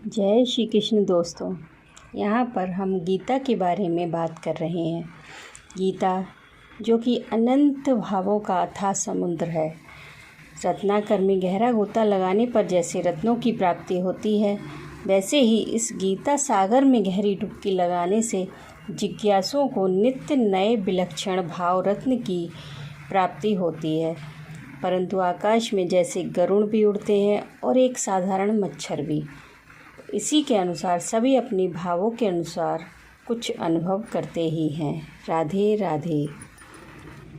जय श्री कृष्ण दोस्तों। यहाँ पर हम गीता के बारे में बात कर रहे हैं। गीता जो कि अनंत भावों का अथाह समुद्र है। रत्नाकर में गहरा गोता लगाने पर जैसे रत्नों की प्राप्ति होती है, वैसे ही इस गीता सागर में गहरी डुबकी लगाने से जिज्ञासुओं को नित्य नए विलक्षण भाव रत्न की प्राप्ति होती है। परंतु आकाश में जैसे गरुड़ भी उड़ते हैं और एक साधारण मच्छर भी, इसी के अनुसार सभी अपने भावों के अनुसार कुछ अनुभव करते ही हैं। राधे राधे।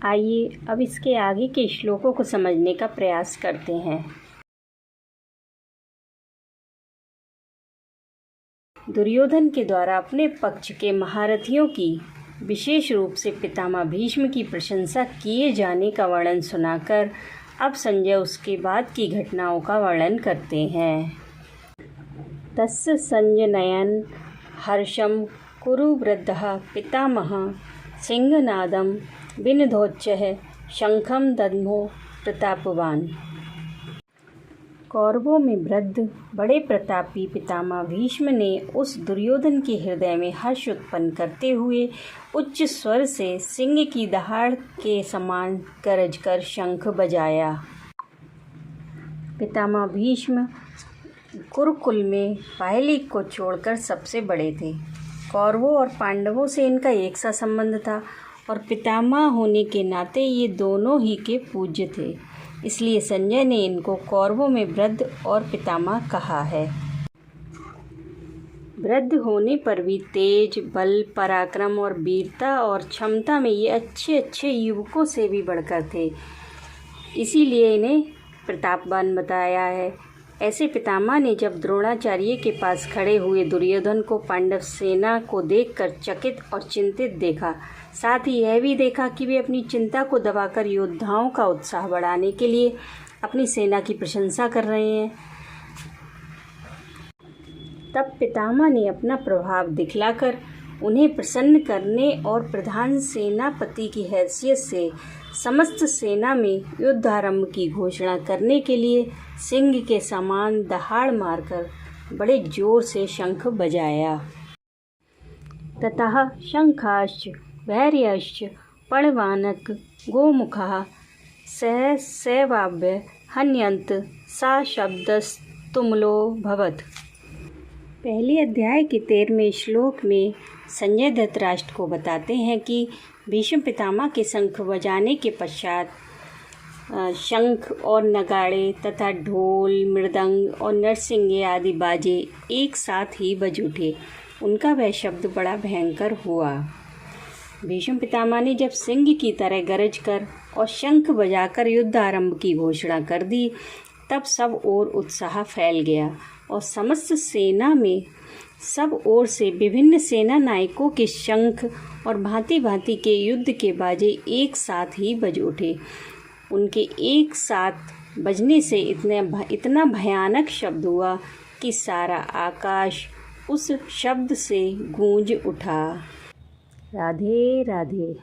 आइए अब इसके आगे के श्लोकों को समझने का प्रयास करते हैं। दुर्योधन के द्वारा अपने पक्ष के महारथियों की विशेष रूप से पितामह भीष्म की प्रशंसा किए जाने का वर्णन सुनाकर अब संजय उसके बाद की घटनाओं का वर्णन करते हैं। तस्य संजनयन् हर्षं कुरु वृद्धः पितामह सिंहनादं विनिधोच्चः शंखं दद्मो प्रतापवान। कौरवों में वृद्ध बड़े प्रतापी पितामह भीष्म ने उस दुर्योधन के हृदय में हर्ष उत्पन्न करते हुए उच्च स्वर से सिंह की दहाड़ के समान गरजकर शंख बजाया। पितामह भीष्म कुरुकुल में पहली को छोड़कर सबसे बड़े थे। कौरवों और पांडवों से इनका एक सा संबंध था और पितामह होने के नाते ये दोनों ही के पूज्य थे। इसलिए संजय ने इनको कौरवों में वृद्ध और पितामह कहा है। वृद्ध होने पर भी तेज, बल, पराक्रम और वीरता और क्षमता में ये अच्छे अच्छे युवकों से भी बढ़कर थे, इसीलिए इन्हें प्रतापवान बताया है। ऐसे पितामह ने जब द्रोणाचार्य के पास खड़े हुए दुर्योधन को पांडव सेना को देखकर चकित और चिंतित देखा, साथ ही यह भी देखा कि वे अपनी चिंता को दबाकर योद्धाओं का उत्साह बढ़ाने के लिए अपनी सेना की प्रशंसा कर रहे हैं, तब पितामह ने अपना प्रभाव दिखलाकर उन्हें प्रसन्न करने और प्रधान सेनापति की हैसियत से समस्त सेना में युद्धारंभ की घोषणा करने के लिए सिंह के समान दहाड़ मारकर बड़े जोर से शंख बजाया। ततः शंखाश्च भैर्यश्च पणवानक गोमुखः सहसैवाभ्य हन्यन्त सा शब्दस्तुमुलो भवत्। पहले अध्याय के 13वें श्लोक में संजय धृतराष्ट्र को बताते हैं कि भीष्म पितामह के शंख बजाने के पश्चात शंख और नगाड़े तथा ढोल, मृदंग और नरसिंगे आदि बाजे एक साथ ही बज उठे। उनका वह शब्द बड़ा भयंकर हुआ। भीष्म पितामह ने जब सिंह की तरह गरज कर और शंख बजाकर युद्ध आरंभ की घोषणा कर दी, तब सब ओर उत्साह फैल गया और समस्त सेना में सब ओर से विभिन्न सेना नायकों के शंख और भांति भांति के युद्ध के बाजे एक साथ ही बज उठे। उनके एक साथ बजने से इतना भयानक शब्द हुआ कि सारा आकाश उस शब्द से गूंज उठा। राधे राधे।